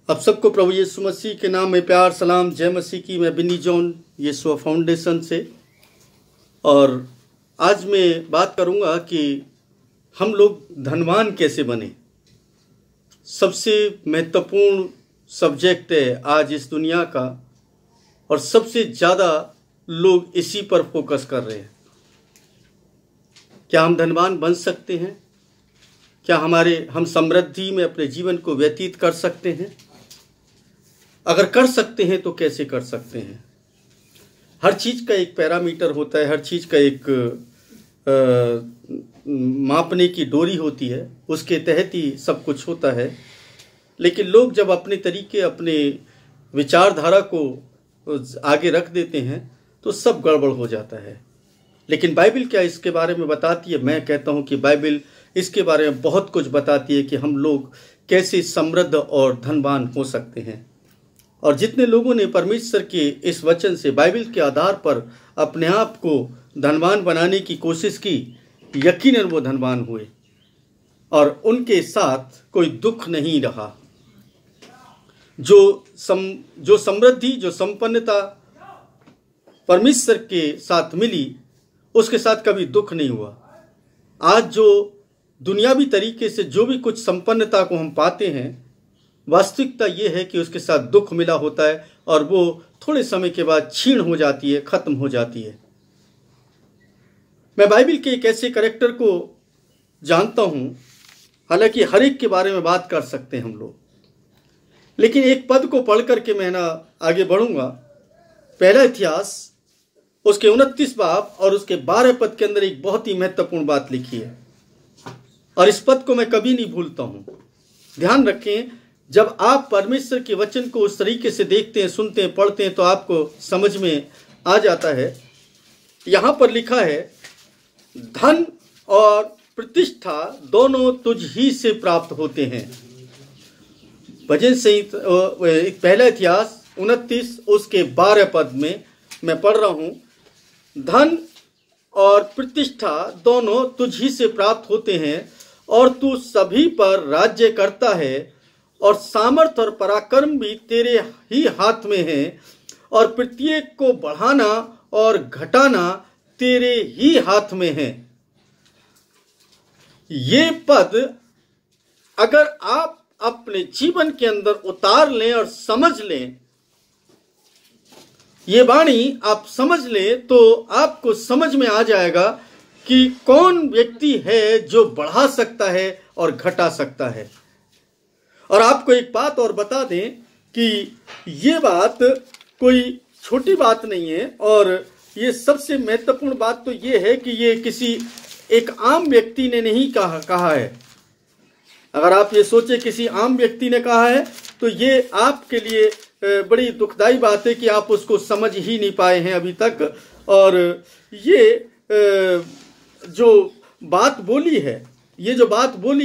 अब सबको प्रभु यीशु मसीह के नाम में प्यार सलाम जय मसीह की। मैं बिन्नी जॉन यीशु फाउंडेशन से, और आज मैं बात करूंगा कि हम लोग धनवान कैसे बने। सबसे महत्वपूर्ण सब्जेक्ट है आज इस दुनिया का, और सबसे ज़्यादा लोग इसी पर फोकस कर रहे हैं। क्या हम धनवान बन सकते हैं? क्या हम समृद्धि में अपने जीवन को व्यतीत कर सकते हैं? अगर कर सकते हैं तो कैसे कर सकते हैं? हर चीज़ का एक पैरामीटर होता है, हर चीज़ का एक मापने की डोरी होती है, उसके तहत ही सब कुछ होता है। लेकिन लोग जब अपने तरीके, अपने विचारधारा को आगे रख देते हैं तो सब गड़बड़ हो जाता है। लेकिन बाइबल क्या इसके बारे में बताती है? मैं कहता हूँ कि बाइबल इसके बारे में बहुत कुछ बताती है कि हम लोग कैसे समृद्ध और धनवान हो सकते हैं। और जितने लोगों ने परमेश्वर के इस वचन से, बाइबल के आधार पर अपने आप को धनवान बनाने की कोशिश की, यकीनन वो धनवान हुए और उनके साथ कोई दुख नहीं रहा। जो समृद्धि, जो संपन्नता परमेश्वर के साथ मिली, उसके साथ कभी दुख नहीं हुआ। आज जो दुनियावी तरीके से जो भी कुछ संपन्नता को हम पाते हैं, वास्तविकता ये है कि उसके साथ दुख मिला होता है और वो थोड़े समय के बाद क्षीण हो जाती है, खत्म हो जाती है। मैं बाइबल के एक ऐसे कैरेक्टर को जानता हूं, हालांकि हर एक के बारे में बात कर सकते हैं हम लोग, लेकिन एक पद को पढ़ करके मैं आगे बढ़ूंगा। पहला इतिहास उसके 29 बाब और उसके 12 पद के अंदर एक बहुत ही महत्वपूर्ण बात लिखी है, और इस पद को मैं कभी नहीं भूलता हूं। ध्यान रखें, जब आप परमेश्वर के वचन को उस तरीके से देखते हैं, सुनते हैं, पढ़ते हैं, तो आपको समझ में आ जाता है। यहां पर लिखा है, धन और प्रतिष्ठा दोनों तुझ ही से प्राप्त होते हैं। भजन संहित पहला इतिहास 29 उसके 12 पद में मैं पढ़ रहा हूं। धन और प्रतिष्ठा दोनों तुझ ही से प्राप्त होते हैं, और तू सभी पर राज्य करता है, और सामर्थ और पराक्रम भी तेरे ही हाथ में है, और प्रत्येक को बढ़ाना और घटाना तेरे ही हाथ में है। ये पद अगर आप अपने जीवन के अंदर उतार लें और समझ लें, ये वाणी आप समझ लें, तो आपको समझ में आ जाएगा कि कौन व्यक्ति है जो बढ़ा सकता है और घटा सकता है। और आपको एक बात और बता दें कि ये बात कोई छोटी बात नहीं है, और ये सबसे महत्वपूर्ण बात तो ये है कि ये किसी एक आम व्यक्ति ने नहीं कहा है। अगर आप ये सोचे किसी आम व्यक्ति ने कहा है, तो ये आपके लिए बड़ी दुखदाई बात है कि आप उसको समझ ही नहीं पाए हैं अभी तक। और ये जो बात बोली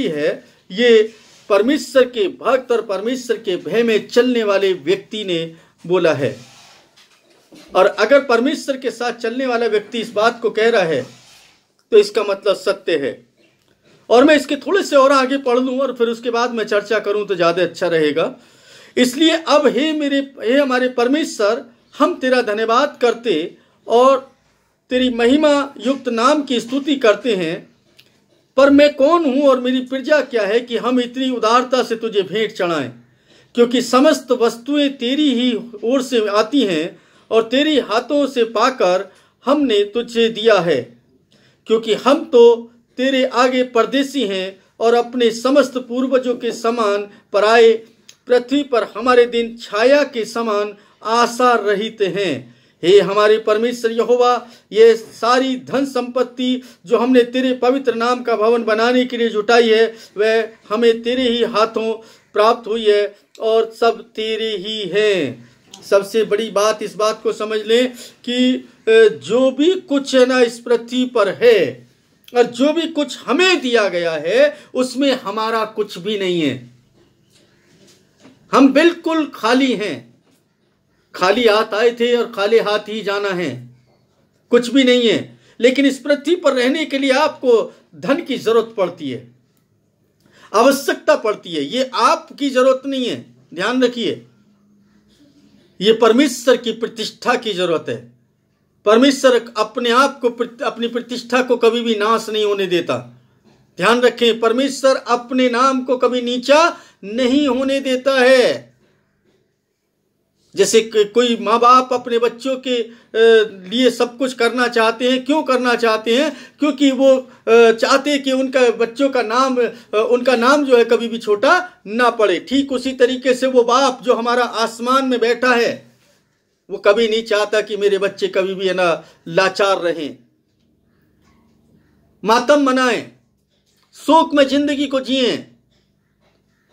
है, ये परमेश्वर के भक्त और परमेश्वर के भय में चलने वाले व्यक्ति ने बोला है। और अगर परमेश्वर के साथ चलने वाला व्यक्ति इस बात को कह रहा है, तो इसका मतलब सत्य है। और मैं इसके थोड़े से और आगे पढ़ लूं और फिर उसके बाद मैं चर्चा करूं तो ज्यादा अच्छा रहेगा। इसलिए अब हे हमारे परमेश्वर, हम तेरा धन्यवाद करते और तेरी महिमा युक्त नाम की स्तुति करते हैं। पर मैं कौन हूं और मेरी प्रजा क्या है कि हम इतनी उदारता से तुझे भेंट चढ़ाएं? क्योंकि समस्त वस्तुएं तेरी ही ओर से आती हैं, और तेरी हाथों से पाकर हमने तुझे दिया है। क्योंकि हम तो तेरे आगे परदेसी हैं, और अपने समस्त पूर्वजों के समान पराए, पृथ्वी पर हमारे दिन छाया के समान आशा रहित हैं। हे हमारे परमेश्वर यहोवा, ये सारी धन संपत्ति जो हमने तेरे पवित्र नाम का भवन बनाने के लिए जुटाई है, वह हमें तेरे ही हाथों प्राप्त हुई है, और सब तेरे ही हैं। सबसे बड़ी बात इस बात को समझ लें कि जो भी कुछ है ना इस पृथ्वी पर है, और जो भी कुछ हमें दिया गया है, उसमें हमारा कुछ भी नहीं है। हम बिल्कुल खाली हैं। खाली हाथ आए थे और खाली हाथ ही जाना है, कुछ भी नहीं है। लेकिन इस पृथ्वी पर रहने के लिए आपको धन की जरूरत पड़ती है, आवश्यकता पड़ती है। ये आपकी जरूरत नहीं है, ध्यान रखिए, ये परमेश्वर की प्रतिष्ठा की जरूरत है। परमेश्वर अपने आप को, अपनी प्रतिष्ठा को कभी भी नाश नहीं होने देता। ध्यान रखें, परमेश्वर अपने नाम को कभी नीचा नहीं होने देता है। जैसे कोई माँ बाप अपने बच्चों के लिए सब कुछ करना चाहते हैं। क्यों करना चाहते हैं? क्योंकि वो चाहते हैं कि उनका बच्चों का नाम, उनका नाम जो है कभी भी छोटा ना पड़े। ठीक उसी तरीके से वो बाप जो हमारा आसमान में बैठा है, वो कभी नहीं चाहता कि मेरे बच्चे कभी भी है ना लाचार रहें, मातम मनाएं, शोक में जिंदगी को जिएं।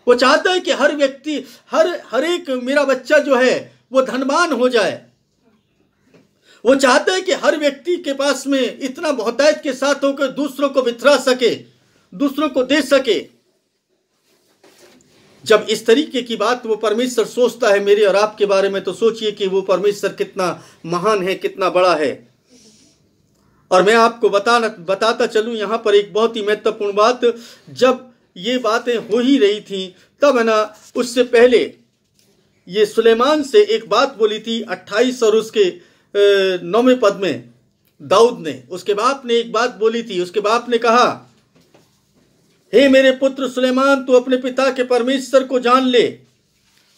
वो चाहता है कि हर व्यक्ति, हर एक मेरा बच्चा जो है वो धनवान हो जाए। वो चाहता है कि हर व्यक्ति के पास में इतना बहुतायत के साथ होकर दूसरों को बिथरा सके, दूसरों को दे सके। जब इस तरीके की बात वो परमेश्वर सोचता है मेरे और आपके बारे में, तो सोचिए कि वो परमेश्वर कितना महान है, कितना बड़ा है। और मैं आपको बताता चलूं यहां पर एक बहुत ही महत्वपूर्ण बात। जब ये बातें हो ही रही थी तब है ना, उससे पहले ये सुलेमान से एक बात बोली थी 28 और उसके 9वें पद में दाऊद ने, उसके बाप ने एक बात बोली थी। उसके बाप ने कहा, हे मेरे पुत्र सुलेमान, तू अपने पिता के परमेश्वर को जान ले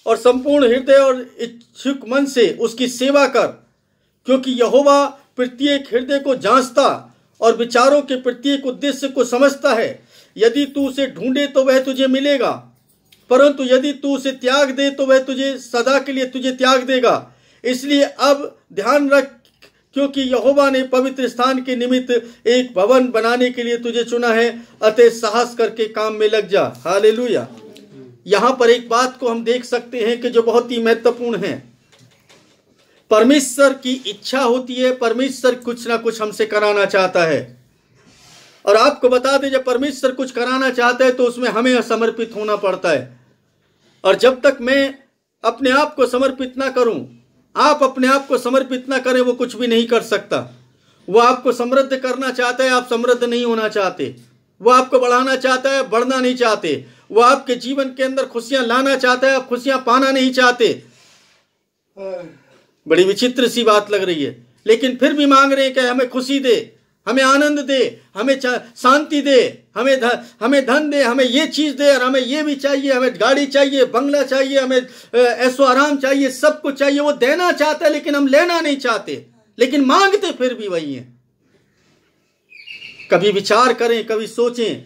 और संपूर्ण हृदय और इच्छुक मन से उसकी सेवा कर, क्योंकि यहोवा प्रत्येक हृदय को जांचता और विचारों के प्रत्येक उद्देश्य को समझता है। यदि तू उसे ढूंढे तो वह तुझे मिलेगा, परंतु यदि तू उसे त्याग दे तो वह तुझे सदा के लिए तुझे त्याग देगा। इसलिए अब ध्यान रख, क्योंकि यहोवा ने पवित्र स्थान के निमित्त एक भवन बनाने के लिए तुझे चुना है, अतः साहस करके काम में लग जा। हालेलुया। यहां पर एक बात को हम देख सकते हैं कि जो बहुत ही महत्वपूर्ण है। परमेश्वर की इच्छा होती है, परमेश्वर कुछ ना कुछ हमसे कराना चाहता है। और आपको बता दें, जब परमेश्वर कुछ कराना चाहता है तो उसमें हमें समर्पित होना पड़ता है। और जब तक मैं अपने आप को समर्पित ना करूं, आप अपने आप को समर्पित ना करें, वो कुछ भी नहीं कर सकता। वो आपको समृद्ध करना चाहता है, आप समृद्ध नहीं होना चाहते। वो आपको बढ़ाना चाहता है, बढ़ना नहीं चाहते। वो आपके जीवन के अंदर खुशियां लाना चाहता है, आप खुशियां पाना नहीं चाहते। बड़ी विचित्र सी बात लग रही है, लेकिन फिर भी मांग रहे हैं कि हमें खुशी दे, हमें आनंद दे, हमें शांति दे, हमें धन दे, हमें ये चीज दे, और हमें ये भी चाहिए, हमें गाड़ी चाहिए, बंगला चाहिए, हमें ऐशो आराम चाहिए, सब कुछ चाहिए। वो देना चाहता है लेकिन हम लेना नहीं चाहते, लेकिन मांगते फिर भी वही है। कभी विचार करें, कभी सोचें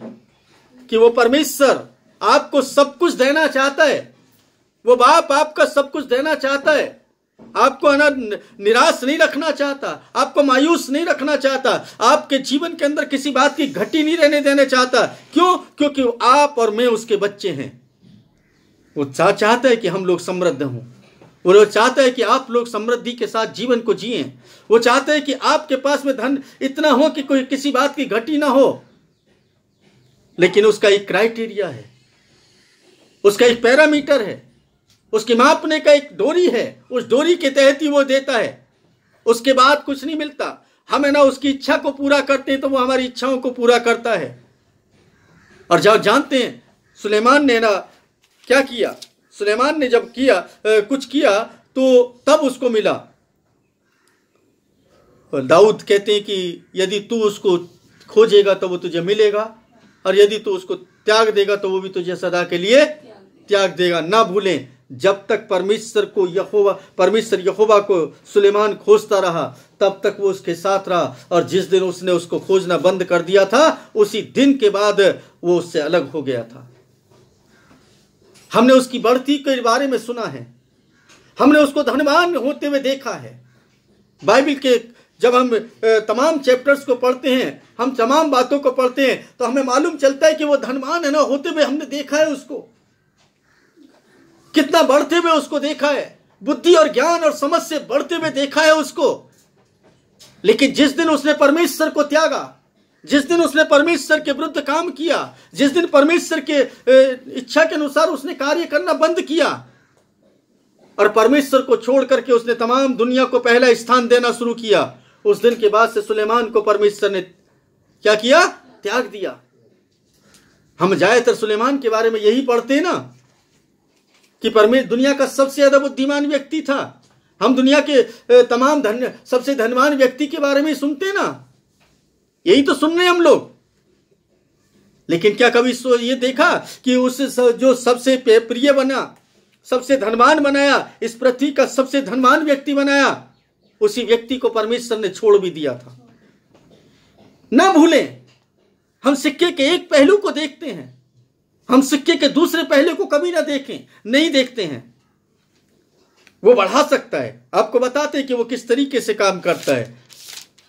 कि वो परमेश्वर आपको सब कुछ देना चाहता है। वो बाप आपका सब कुछ देना चाहता है, आपको निराश नहीं रखना चाहता, आपको मायूस नहीं रखना चाहता, आपके जीवन के अंदर किसी बात की घटी नहीं रहने देना चाहता। क्यों? क्योंकि आप और मैं उसके बच्चे हैं। वो चाहता है कि हम लोग समृद्ध हों। वो चाहता है कि आप लोग समृद्धि के साथ जीवन को जिएं। वो चाहता है कि आपके पास में धन इतना हो कि कोई किसी बात की घटी ना हो। लेकिन उसका एक क्राइटेरिया है, उसका एक पैरामीटर है, उसके मापने का एक डोरी है। उस डोरी के तहत ही वो देता है, उसके बाद कुछ नहीं मिलता। हम है ना उसकी इच्छा को पूरा करते हैं तो वो हमारी इच्छाओं को पूरा करता है। और जब जानते हैं सुलेमान ने ना क्या किया, सुलेमान ने जब कुछ किया तो तब उसको मिला। दाऊद कहते हैं कि यदि तू उसको खोजेगा तो वो तुझे मिलेगा, और यदि तू उसको त्याग देगा तो वो भी तुझे सदा के लिए त्याग देगा। ना भूलें, जब तक परमेश्वर यहोवा को सुलेमान खोजता रहा तब तक वो उसके साथ रहा, और जिस दिन उसने उसको खोजना बंद कर दिया था उसी दिन के बाद वो उससे अलग हो गया था। हमने उसकी बढ़ती के बारे में सुना है, हमने उसको धनवान होते हुए देखा है। बाइबल के जब हम तमाम चैप्टर्स को पढ़ते हैं, हम तमाम बातों को पढ़ते हैं, तो हमें मालूम चलता है कि वो धनवान है ना होते हुए हमने देखा है उसको, कितना बढ़ते हुए उसको देखा है, बुद्धि और ज्ञान और समझ से बढ़ते हुए देखा है उसको। लेकिन जिस दिन उसने परमेश्वर को त्यागा, जिस दिन उसने परमेश्वर के विरुद्ध काम किया, जिस दिन परमेश्वर के इच्छा के अनुसार उसने कार्य करना बंद किया और परमेश्वर को छोड़ करके उसने तमाम दुनिया को पहला स्थान देना शुरू किया, उस दिन के बाद से सुलेमान को परमेश्वर ने क्या किया? त्याग दिया। हम ज्यादातर सुलेमान के बारे में यही पढ़ते हैं ना कि परमेश्वर दुनिया का सबसे ज्यादा बुद्धिमान व्यक्ति था। हम दुनिया के तमाम सबसे धनवान व्यक्ति के बारे में सुनते ना, यही तो सुन रहे हम लोग। लेकिन क्या कभी ये देखा कि उस जो सबसे प्रिय बना, सबसे धनवान बनाया, इस पृथ्वी का सबसे धनवान व्यक्ति बनाया, उसी व्यक्ति को परमेश्वर ने छोड़ भी दिया था। ना भूलें, हम सिक्के के एक पहलू को देखते हैं, हम सिक्के के दूसरे पहलू को कभी ना देखें, नहीं देखते हैं। वो बढ़ा सकता है, आपको बताते हैं कि वो किस तरीके से काम करता है।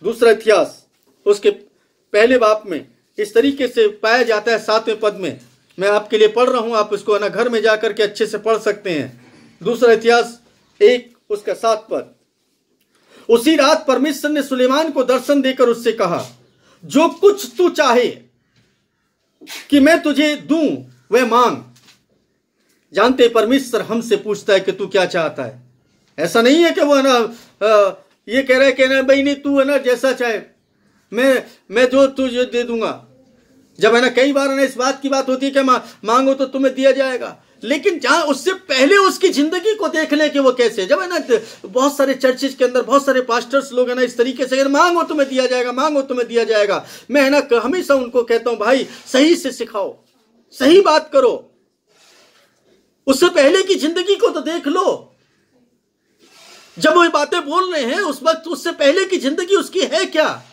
दूसरा इतिहास उसके पहले बाप में इस तरीके से पाया जाता है। 7वें पद में मैं आपके लिए पढ़ रहा हूं, आप उसको ना घर में जाकर के अच्छे से पढ़ सकते हैं। दूसरा इतिहास 1 उसका 7 पद। उसी रात परमेश्वर ने सुलेमान को दर्शन देकर उससे कहा, जो कुछ तू चाहे कि मैं तुझे दूं वह मांग। जानते परमेश्वर हमसे पूछता है कि तू क्या चाहता है। ऐसा नहीं है कि वो है ना ये कह रहा है कि ना भाई नहीं, तू है ना जैसा चाहे मैं जो तुझे दे दूंगा। जब है ना कई बार ना इस बात की बात होती है कि मांगो तो तुम्हें दिया जाएगा, लेकिन जहां उससे पहले उसकी जिंदगी को देख ले कि वो कैसे। जब है ना बहुत सारे चर्चेज के अंदर बहुत सारे पास्टर्स लोग है ना इस तरीके से मांगो तुम्हें दिया जाएगा, मांगो तुम्हें दिया जाएगा। मैं है ना हमेशा उनको कहता हूं भाई सही से सिखाओ, सही बात करो, उससे पहले की जिंदगी को तो देख लो। जब वो बातें बोल रहे हैं उस वक्त उससे पहले की जिंदगी उसकी है क्या,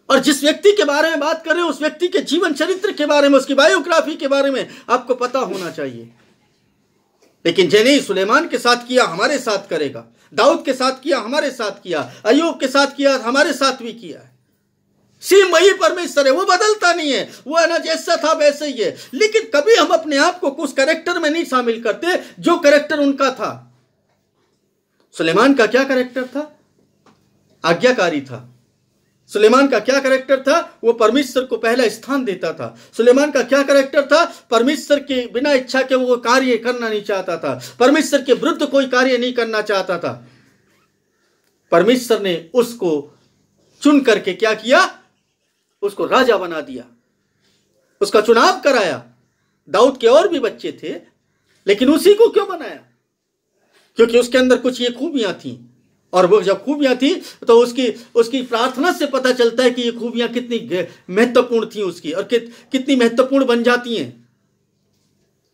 और जिस व्यक्ति के बारे में बात कर रहे हो उस व्यक्ति के जीवन चरित्र के बारे में, उसकी बायोग्राफी के बारे में आपको पता होना चाहिए। लेकिन जिन्हें सुलेमान के साथ किया हमारे साथ करेगा, दाऊद के साथ किया हमारे साथ किया, अय्यूब के साथ किया हमारे साथ भी किया है। सेम वही परमेश्वर है, वो बदलता नहीं है, वो है ना जैसा था वैसे ही है। लेकिन कभी हम अपने आप को उस कैरेक्टर में नहीं शामिल करते जो कैरेक्टर उनका था। सुलेमान का क्या कैरेक्टर था? आज्ञाकारी था। सुलेमान का क्या कैरेक्टर था? वो परमेश्वर को पहला स्थान देता था। सुलेमान का क्या कैरेक्टर था? परमेश्वर के बिना इच्छा के वो कार्य करना नहीं चाहता था, परमेश्वर के विरुद्ध कोई कार्य नहीं करना चाहता था। परमेश्वर ने उसको चुन करके क्या किया? उसको राजा बना दिया, उसका चुनाव कराया। दाऊद के और भी बच्चे थे, लेकिन उसी को क्यों बनाया? क्योंकि उसके अंदर कुछ ये खूबियां थी, और वो जब खूबियां थी तो उसकी प्रार्थना से पता चलता है कि ये खूबियां कितनी महत्वपूर्ण थी उसकी, और कितनी महत्वपूर्ण बन जाती हैं।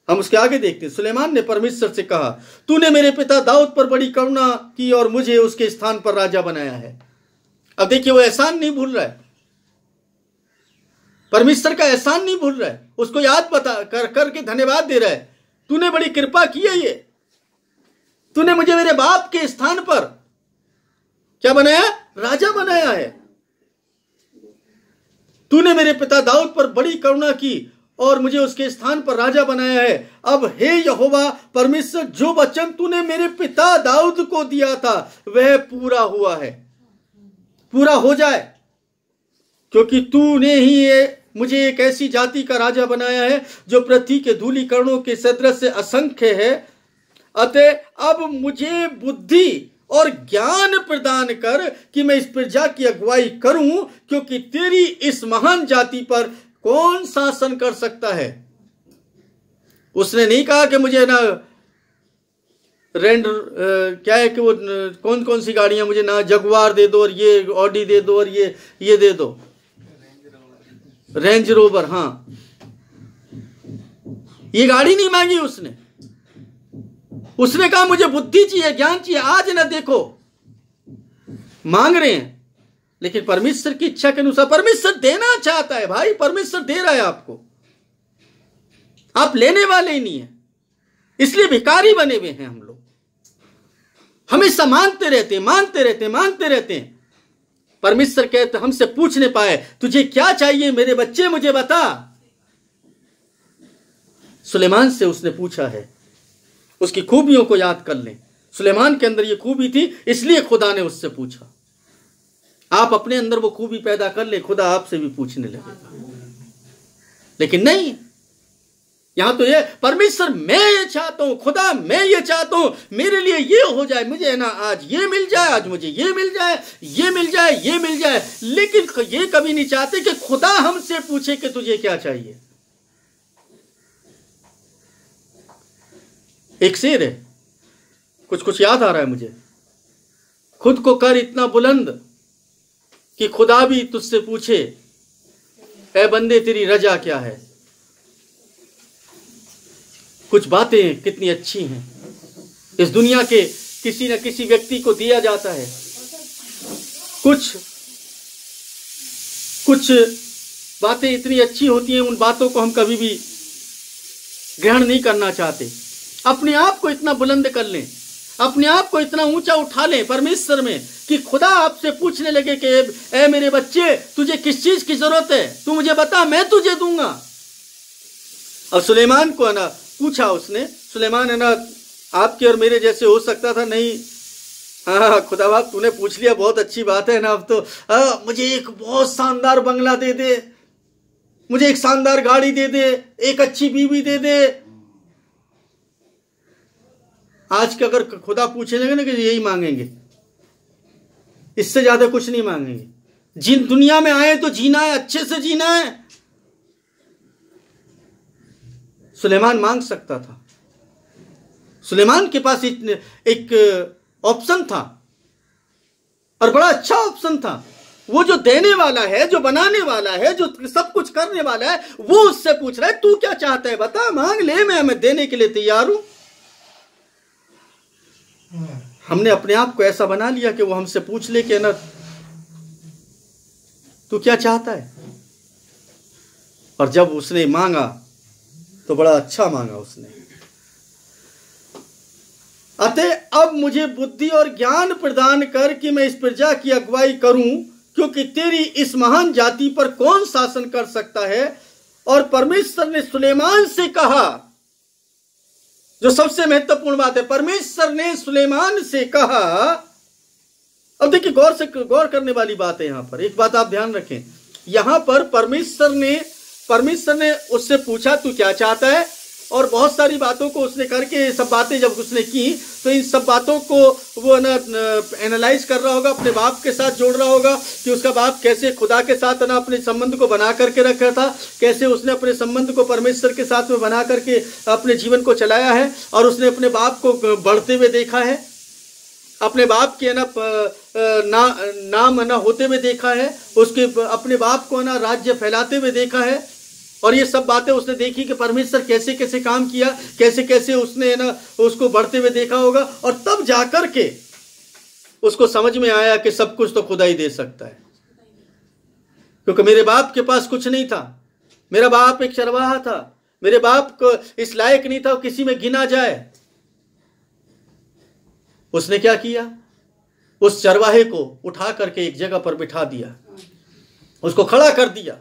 हम उसके आगे देखते हैं। सुलेमान ने परमेश्वर से कहा, तूने मेरे पिता दाऊद पर बड़ी करुणा की और मुझे उसके स्थान पर राजा बनाया है। अब देखिए, वो एहसान नहीं भूल रहा है, परमेश्वर का एहसान नहीं भूल रहा है, उसको याद करके धन्यवाद दे रहा है। तूने बड़ी कृपा की है, ये तूने मुझे मेरे बाप के स्थान पर क्या बनाया? राजा बनाया है। तूने मेरे पिता दाऊद पर बड़ी करुणा की और मुझे उसके स्थान पर राजा बनाया है। अब हे यहोवा परमेश्वर, जो वचन तूने मेरे पिता दाऊद को दिया था वह पूरा हुआ है, पूरा हो जाए, क्योंकि तूने ही मुझे एक ऐसी जाति का राजा बनाया है जो पृथ्वी के धूलिकणों के सदृश से असंख्य है। अतः अब मुझे बुद्धि और ज्ञान प्रदान कर कि मैं इस प्रजा की अगुवाई करूं, क्योंकि तेरी इस महान जाति पर कौन शासन कर सकता है। उसने नहीं कहा कि मुझे ना क्या है कि वो कौन कौन सी गाड़ियां मुझे ना जगुआर दे दो और ये ऑडी दे दो और ये दे दो, रेंज रोवर। हाँ, ये गाड़ी नहीं मांगी उसने। उसने कहा मुझे बुद्धि चाहिए, ज्ञान चाहिए। आज ना देखो मांग रहे हैं, लेकिन परमेश्वर की इच्छा के अनुसार परमेश्वर देना चाहता है। भाई परमेश्वर दे रहा है आपको, आप लेने वाले ही नहीं है, इसलिए भिखारी बने हुए हैं हम लोग। हमेशा मांगते रहते हैं, मांगते रहते हैं, मांगते रहते हैं। परमेश्वर कहते हमसे पूछने पाए, तुझे क्या चाहिए मेरे बच्चे, मुझे बता। सुलेमान से उसने पूछा है। उसकी खूबियों को याद कर लें। सुलेमान के अंदर ये खूबी थी, इसलिए खुदा ने उससे पूछा। आप अपने अंदर वो खूबी पैदा कर ले, खुदा आपसे भी पूछने लगेगा। लेकिन नहीं, यहां तो ये परमेश्वर, मैं ये चाहता हूं, खुदा मैं ये चाहता हूं, मेरे लिए ये हो जाए, मुझे ना आज ये मिल जाए, आज मुझे ये मिल जाए, ये मिल जाए, ये मिल जाए। लेकिन ये कभी नहीं चाहते कि खुदा हमसे पूछे कि तुझे क्या चाहिए। एक शेर है, कुछ कुछ याद आ रहा है मुझे। खुद को कर इतना बुलंद कि खुदा भी तुझसे पूछे, ऐ बंदे तेरी रजा क्या है। कुछ बातें कितनी अच्छी हैं, इस दुनिया के किसी न किसी व्यक्ति को दिया जाता है। कुछ बातें इतनी अच्छी होती हैं, उन बातों को हम कभी भी ग्रहण नहीं करना चाहते। अपने आप को इतना बुलंद कर लें, अपने आप को इतना ऊंचा उठा लें परमेश्वर में कि खुदा आपसे पूछने लगे कि ए मेरे बच्चे, तुझे किस चीज की जरूरत है, तू मुझे बता, मैं तुझे दूंगा। अब सुलेमान को है ना पूछा उसने, सुलेमान है ना आपके और मेरे जैसे हो सकता था नहीं। हाँ खुदा बाप तूने पूछ लिया, बहुत अच्छी बात है ना। अब तो मुझे एक बहुत शानदार बंगला दे दे, मुझे एक शानदार गाड़ी दे दे, एक अच्छी बीवी दे दे। आज के अगर खुदा पूछे लगे ना कि यही मांगेंगे, इससे ज्यादा कुछ नहीं मांगेंगे। जिन दुनिया में आए तो जीना है, अच्छे से जीना है। सुलेमान मांग सकता था, सुलेमान के पास एक ऑप्शन था और बड़ा अच्छा ऑप्शन था। वो जो देने वाला है, जो बनाने वाला है, जो सब कुछ करने वाला है, वो उससे पूछ रहा है तू क्या चाहता है, बता, मांग ले, मैं देने के लिए तैयार हूं। हमने अपने आप को ऐसा बना लिया कि वो हमसे पूछ ले कि ना तू क्या चाहता है। और जब उसने मांगा तो बड़ा अच्छा मांगा उसने। अतः अब मुझे बुद्धि और ज्ञान प्रदान कर कि मैं इस प्रजा की अगुवाई करूं, क्योंकि तेरी इस महान जाति पर कौन शासन कर सकता है। और परमेश्वर ने सुलेमान से कहा, जो सबसे महत्वपूर्ण बात है, परमेश्वर ने सुलेमान से कहा। अब देखिए गौर करने वाली बात है यहां पर। एक बात आप ध्यान रखें, यहां पर परमेश्वर ने उससे पूछा तू क्या चाहता है, और बहुत सारी बातों को उसने करके, सब बातें जब उसने की तो इन सब बातों को वो ना एनालाइज कर रहा होगा, अपने बाप के साथ जोड़ रहा होगा कि उसका बाप कैसे खुदा के साथ ना अपने संबंध को बना करके रखा था, कैसे उसने अपने संबंध को परमेश्वर के साथ में बना करके अपने जीवन को चलाया है। और उसने अपने बाप को बढ़ते हुए देखा है, अपने बाप के नाम होते हुए देखा है, उसके अपने बाप को ना राज्य फैलाते हुए देखा है। और ये सब बातें उसने देखी कि परमेश्वर कैसे कैसे काम किया, कैसे कैसे उसने ना उसको बढ़ते हुए देखा होगा। और तब जाकर के उसको समझ में आया कि सब कुछ तो खुदा ही दे सकता है, क्योंकि मेरे बाप के पास कुछ नहीं था। मेरा बाप एक चरवाहा था, मेरे बाप को इस लायक नहीं था किसी में गिना जाए। उसने क्या किया, उस चरवाहे को उठा करके एक जगह पर बिठा दिया, उसको खड़ा कर दिया।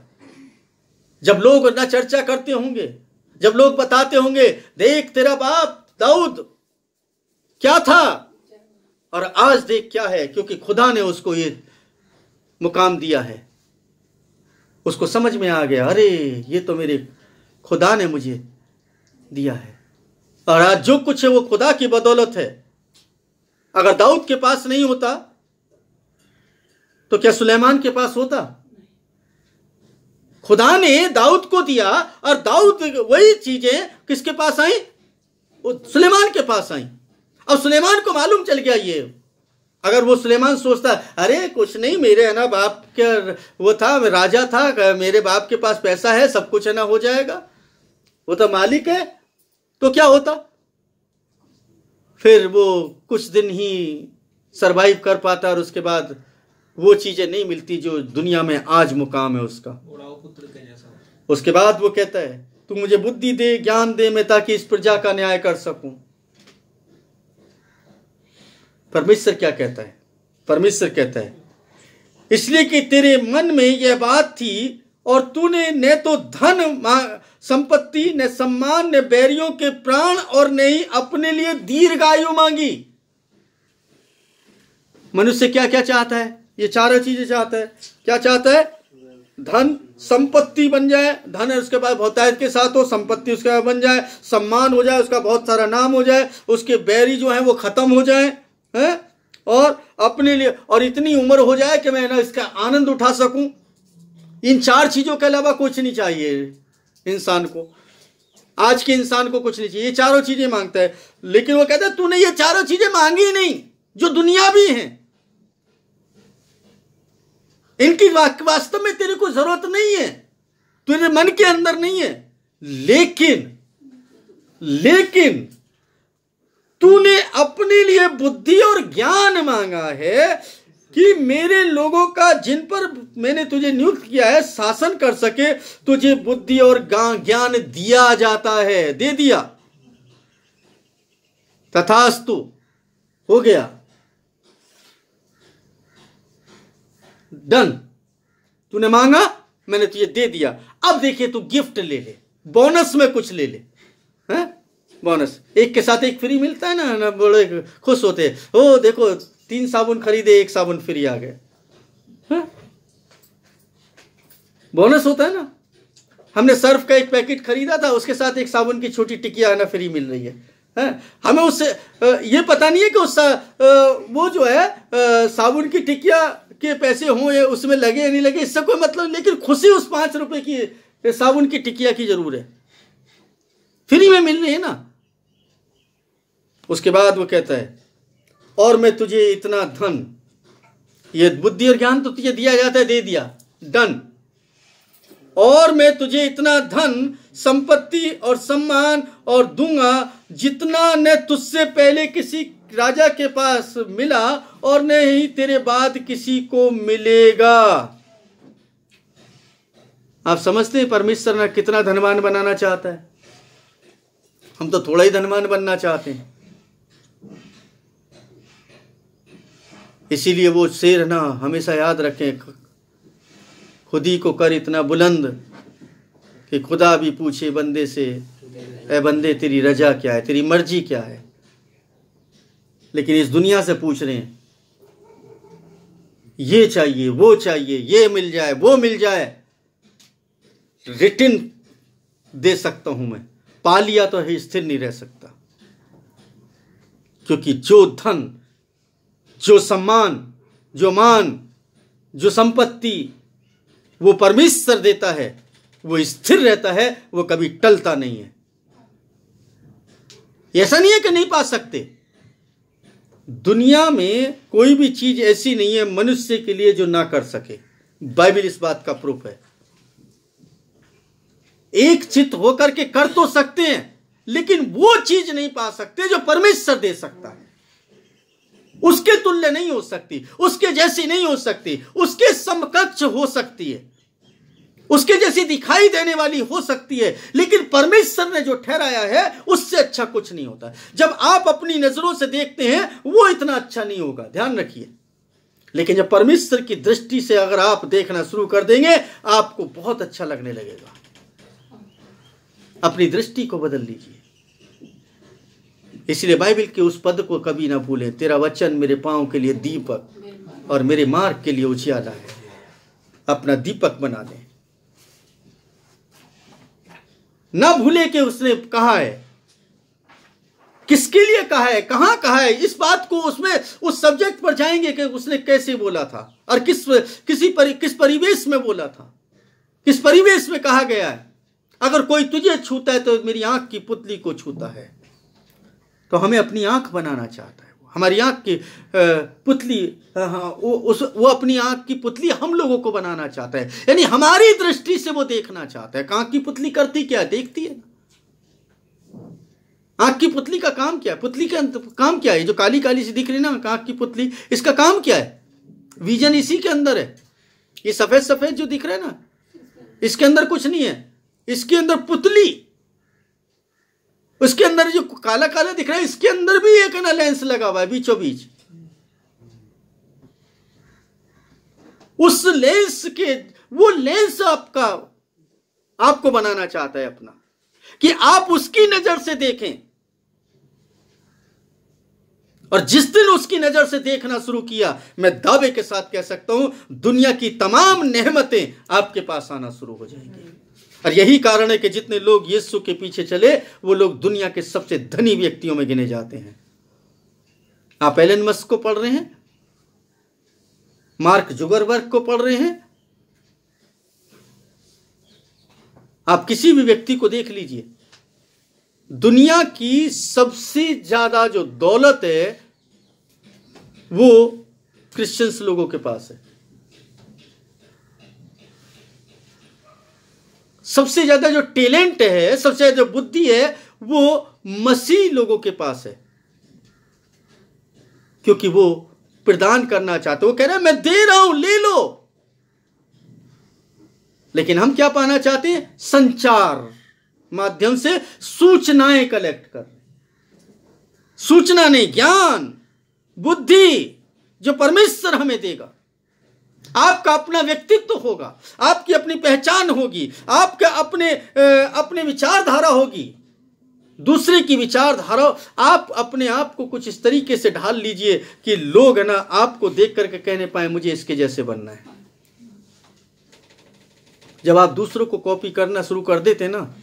जब लोग ना चर्चा करते होंगे, जब लोग बताते होंगे देख तेरा बाप दाऊद क्या था और आज देख क्या है, क्योंकि खुदा ने उसको ये मुकाम दिया है। उसको समझ में आ गया, अरे ये तो मेरे खुदा ने मुझे दिया है, और आज जो कुछ है वो खुदा की बदौलत है। अगर दाऊद के पास नहीं होता तो क्या सुलेमान के पास होता? खुदा ने दाऊद को दिया, और दाऊद वही चीजें किसके पास आई? सुलेमान के पास आई। अब सुलेमान को मालूम चल गया ये। अगर वो सुलेमान सोचता अरे कुछ नहीं, मेरे है ना बाप के वो था, राजा था, मेरे बाप के पास पैसा है, सब कुछ है ना हो जाएगा, वो तो मालिक है, तो क्या होता? फिर वो कुछ दिन ही सरवाइव कर पाता, और उसके बाद वो चीजें नहीं मिलती जो दुनिया में आज मुकाम है उसका। पुत्र के जैसा। उसके बाद वो कहता है तू मुझे बुद्धि दे, ज्ञान दे, मैं ताकि इस प्रजा का न्याय कर सकूं। परमेश्वर क्या कहता है? परमेश्वर कहता है इसलिए कि तेरे मन में यह बात थी, और तूने न तो धन संपत्ति, न सम्मान, न बैरियों के प्राण, और न ही अपने लिए दीर्घायु मांगी। मनुष्य क्या क्या चाहता है? ये चारों चीजें चाहता है। क्या चाहता है? धन, संपत्ति बन जाए, धन उसके बाद बहुतायत के साथ हो, संपत्ति उसके बाद बन जाए, सम्मान हो जाए, उसका बहुत सारा नाम हो जाए, उसके बैरी जो है वो खत्म हो जाए, हैं? और अपने लिए, और इतनी उम्र हो जाए कि मैं ना इसका आनंद उठा सकूं। इन चार चीजों के अलावा कुछ नहीं चाहिए इंसान को। आज के इंसान को कुछ नहीं चाहिए, ये चारों चीजें मांगता है। लेकिन वो कहता है तूने ये चारों चीजें मांगी ही नहीं जो दुनियावी हैं, इनकी वास्तव में तेरे को जरूरत नहीं है, तेरे मन के अंदर नहीं है। लेकिन तूने अपने लिए बुद्धि और ज्ञान मांगा है कि मेरे लोगों का, जिन पर मैंने तुझे नियुक्त किया है, शासन कर सके, तुझे बुद्धि और ज्ञान दिया जाता है, दे दिया। तथास्तु, हो गया, डन। तूने मांगा, मैंने तुझे दे दिया। अब देखिए तू गिफ्ट ले ले, बोनस में कुछ ले ले, हैं? बोनस, एक के साथ एक फ्री मिलता है ना, बड़े खुश होते हैं, ओ देखो 3 साबुन खरीदे 1 साबुन फ्री आ गए। बोनस होता है ना। हमने सर्फ का एक पैकेट खरीदा था, उसके साथ एक साबुन की छोटी टिकिया ना फ्री मिल रही है। हमें उससे ये पता नहीं है कि उस वो जो है साबुन की टिकिया के पैसे हों या उसमें लगे या नहीं लगे, इससे कोई मतलब, लेकिन खुशी उस 5 रुपए की साबुन की टिकिया की जरूर है, फ्री में मिल रही है ना। उसके बाद वो कहता है और मैं तुझे इतना धन, ये बुद्धि और ज्ञान तो तुझे दिया जाता है, दे दिया, डन। और मैं तुझे इतना धन, संपत्ति और सम्मान और दूंगा जितना न तुझसे पहले किसी राजा के पास मिला और न ही तेरे बाद किसी को मिलेगा। आप समझते हैं परमेश्वर ने कितना धनवान बनाना चाहता है? हम तो थोड़ा ही धनवान बनना चाहते हैं। इसीलिए वो शेर ना हमेशा याद रखें, खुद ही को कर इतना बुलंद कि खुदा भी पूछे बंदे से, ए बंदे तेरी रजा क्या है, तेरी मर्जी क्या है। लेकिन इस दुनिया से पूछ रहे हैं, ये चाहिए, वो चाहिए, ये मिल जाए, वो मिल जाए। रिटर्न दे सकता हूं मैं, पा लिया तो है, स्थिर नहीं रह सकता। क्योंकि जो धन, जो सम्मान, जो मान, जो संपत्ति वो परमेश्वर देता है, वो स्थिर रहता है, वो कभी टलता नहीं है। ऐसा नहीं है कि नहीं पा सकते। दुनिया में कोई भी चीज ऐसी नहीं है मनुष्य के लिए जो ना कर सके। बाइबल इस बात का प्रूफ है। एक चित्त होकर के कर तो सकते हैं, लेकिन वो चीज नहीं पा सकते जो परमेश्वर दे सकता है। उसके तुल्य नहीं हो सकती, उसके जैसी नहीं हो सकती, उसके समकक्ष हो सकती है, उसके जैसी दिखाई देने वाली हो सकती है, लेकिन परमेश्वर ने जो ठहराया है उससे अच्छा कुछ नहीं होता। जब आप अपनी नजरों से देखते हैं वो इतना अच्छा नहीं होगा, ध्यान रखिए। लेकिन जब परमेश्वर की दृष्टि से अगर आप देखना शुरू कर देंगे, आपको बहुत अच्छा लगने लगेगा। अपनी दृष्टि को बदल लीजिए। इसलिए बाइबल के उस पद को कभी ना भूलें, तेरा वचन मेरे पांव के लिए दीपक और मेरे मार्ग के लिए उजियाला है। अपना दीपक बना दें। ना भूले कि उसने कहा है, किसके लिए कहा है, कहां कहा है, इस बात को उसमें उस सब्जेक्ट पर जाएंगे कि उसने कैसे बोला था और किस परिवेश में बोला था, किस परिवेश में कहा गया है। अगर कोई तुझे छूता है तो मेरी आंख की पुतली को छूता है। तो हमें अपनी आंख बनाना चाहता है, हमारी आंख की पुतली, वो अपनी आंख की पुतली हम लोगों को बनाना चाहता है, यानी हमारी दृष्टि से वो देखना चाहता है। आंख की पुतली करती क्या, देखती है। आंख की पुतली का काम क्या है, पुतली का काम क्या है, जो काली काली सी दिख रही ना आंख की पुतली, इसका काम क्या है? विजन इसी के अंदर है। ये सफेद सफेद जो दिख रहा है ना, इसके अंदर कुछ नहीं है, इसके अंदर पुतली, उसके अंदर जो काला काला दिख रहा है, इसके अंदर भी एक ना लेंस लगा हुआ है बीचों बीच। उस लेंस के, वो लेंस आपको बनाना चाहता है अपना, कि आप उसकी नजर से देखें। और जिस दिन उसकी नजर से देखना शुरू किया, मैं दावे के साथ कह सकता हूं, दुनिया की तमाम नेमतें आपके पास आना शुरू हो जाएंगी। और यही कारण है कि जितने लोग यीशु के पीछे चले, वो लोग दुनिया के सबसे धनी व्यक्तियों में गिने जाते हैं। आप एलन मस्क को पढ़ रहे हैं, मार्क जुगरबर्ग को पढ़ रहे हैं, आप किसी भी व्यक्ति को देख लीजिए, दुनिया की सबसे ज्यादा जो दौलत है वो क्रिश्चियंस लोगों के पास है। सबसे ज्यादा जो टैलेंट है, सबसे ज्यादा जो बुद्धि है, वो मसीह लोगों के पास है, क्योंकि वो प्रदान करना चाहते। वो कह रहे हैं मैं दे रहा हूं, ले लो। लेकिन हम क्या पाना चाहते हैं? संचार माध्यम से सूचनाएं कलेक्ट कर। सूचना नहीं, ज्ञान, बुद्धि जो परमेश्वर हमें देगा। आपका अपना व्यक्तित्व होगा, आपकी अपनी पहचान होगी, आपके अपने विचारधारा होगी, दूसरे की विचारधारा। आप अपने आप को कुछ इस तरीके से ढाल लीजिए कि लोग है ना आपको देख करके कहने पाए मुझे इसके जैसे बनना है। जब आप दूसरों को कॉपी करना शुरू कर देते हैं ना,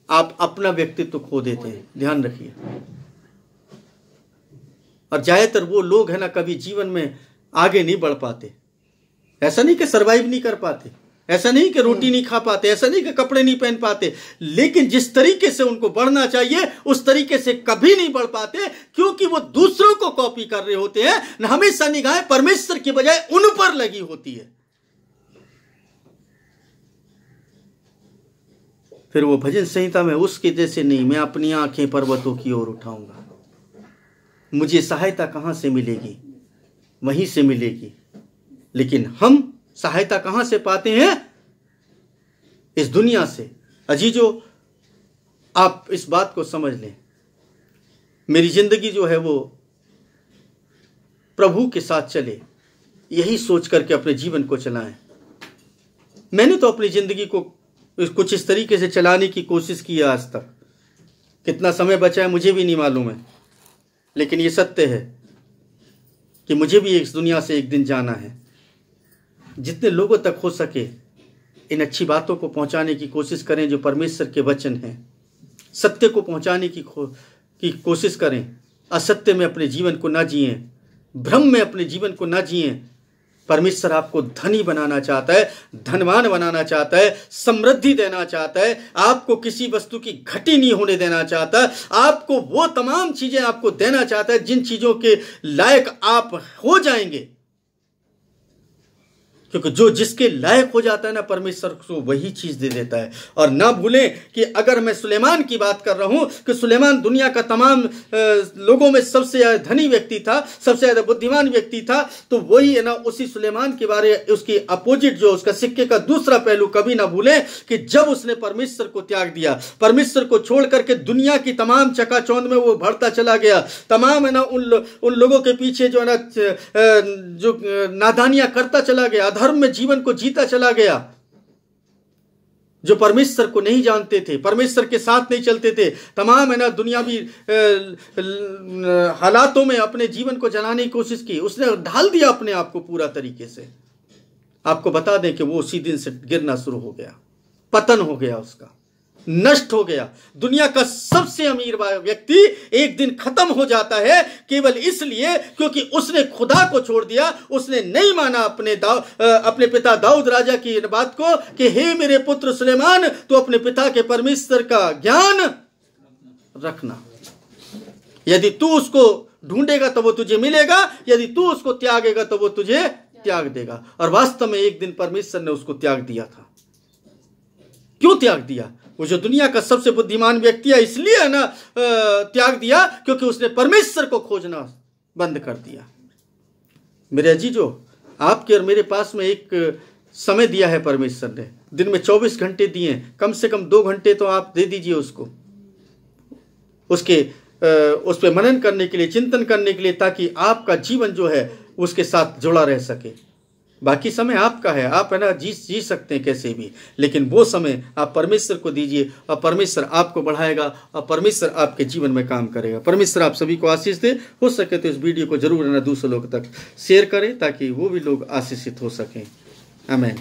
आप अपना व्यक्तित्व खो देते हैं, ध्यान रखिए। और ज्यादातर वो लोग है ना कभी जीवन में आगे नहीं बढ़ पाते। ऐसा नहीं कि सरवाइव नहीं कर पाते, ऐसा नहीं कि रोटी नहीं खा पाते, ऐसा नहीं कि कपड़े नहीं पहन पाते, लेकिन जिस तरीके से उनको बढ़ना चाहिए उस तरीके से कभी नहीं बढ़ पाते, क्योंकि वो दूसरों को कॉपी कर रहे होते हैं। हमेशा निगाहें परमेश्वर की बजाय उन पर लगी होती है। फिर वो भजन संहिता में उसके जैसे नहीं, मैं अपनी आंखें पर्वतों की ओर उठाऊंगा, मुझे सहायता कहां से मिलेगी? वहीं से मिलेगी। लेकिन हम सहायता कहां से पाते हैं? इस दुनिया से। अजीजों, आप इस बात को समझ लें, मेरी जिंदगी जो है वो प्रभु के साथ चले, यही सोच करके अपने जीवन को चलाएं। मैंने तो अपनी जिंदगी को कुछ इस तरीके से चलाने की कोशिश की है आज तक। कितना समय बचा है मुझे भी नहीं मालूम है, लेकिन ये सत्य है कि मुझे भी इस दुनिया से एक दिन जाना है। जितने लोगों तक हो सके इन अच्छी बातों को पहुंचाने की कोशिश करें जो परमेश्वर के वचन हैं। सत्य को पहुंचाने की कोशिश करें। असत्य में अपने जीवन को ना जिएं, भ्रम में अपने जीवन को ना जिएं। परमेश्वर आपको धनी बनाना चाहता है, धनवान बनाना चाहता है, समृद्धि देना चाहता है। आपको किसी वस्तु की घटी नहीं होने देना चाहता। आपको वो तमाम चीजें आपको देना चाहता है जिन चीजों के लायक आप हो जाएंगे, क्योंकि जो जिसके लायक हो जाता है ना, परमेश्वर को वही चीज दे देता है। और ना भूलें कि अगर मैं सुलेमान की बात कर रहा हूं कि सुलेमान दुनिया का तमाम लोगों में सबसे ज्यादा धनी व्यक्ति था, सबसे ज्यादा बुद्धिमान व्यक्ति था, तो वही है ना उसी सुलेमान के बारे उसकी अपोजिट जो उसका सिक्के का दूसरा पहलू कभी ना भूलें कि जब उसने परमेश्वर को त्याग दिया, परमेश्वर को छोड़ करके दुनिया की तमाम चकाचौंध में वो बढ़ता चला गया, तमाम है ना उन लोगों के पीछे जो है ना जो नादानियां करता चला गया, धर्म में जीवन को जीता चला गया, जो परमेश्वर को नहीं जानते थे, परमेश्वर के साथ नहीं चलते थे, तमाम है ना दुनियावी हालातों में अपने जीवन को जलाने की कोशिश की। उसने ढाल दिया अपने आप को पूरा तरीके से। आपको बता दें कि वो उसी दिन से गिरना शुरू हो गया, पतन हो गया, उसका नष्ट हो गया। दुनिया का सबसे अमीर व्यक्ति एक दिन खत्म हो जाता है केवल इसलिए क्योंकि उसने खुदा को छोड़ दिया। उसने नहीं माना अपने पिता दाऊद राजा की बात को कि हे मेरे पुत्र सुलेमान, तू अपने पिता के परमेश्वर का ज्ञान रखना। यदि तू उसको ढूंढेगा तो वो तुझे मिलेगा, यदि तू उसको त्यागेगा तो वो तुझे त्याग देगा। और वास्तव में एक दिन परमेश्वर ने उसको त्याग दिया था। क्यों त्याग दिया? वो जो दुनिया का सबसे बुद्धिमान व्यक्ति है इसलिए है ना त्याग दिया क्योंकि उसने परमेश्वर को खोजना बंद कर दिया। मेरे अजीजों, आपके और मेरे पास में एक समय दिया है परमेश्वर ने। दिन में 24 घंटे दिए, कम से कम 2 घंटे तो आप दे दीजिए उसको, उस पर मनन करने के लिए, चिंतन करने के लिए, ताकि आपका जीवन जो है उसके साथ जुड़ा रह सके। बाकी समय आपका है, आप है ना जी सकते हैं कैसे भी, लेकिन वो समय आप परमेश्वर को दीजिए और परमेश्वर आपको बढ़ाएगा और परमेश्वर आपके जीवन में काम करेगा। परमेश्वर आप सभी को आशीष दे। हो सके तो इस वीडियो को जरूर है ना दूसरे लोगों तक शेयर करें ताकि वो भी लोग आशीषित हो सकें। आमीन।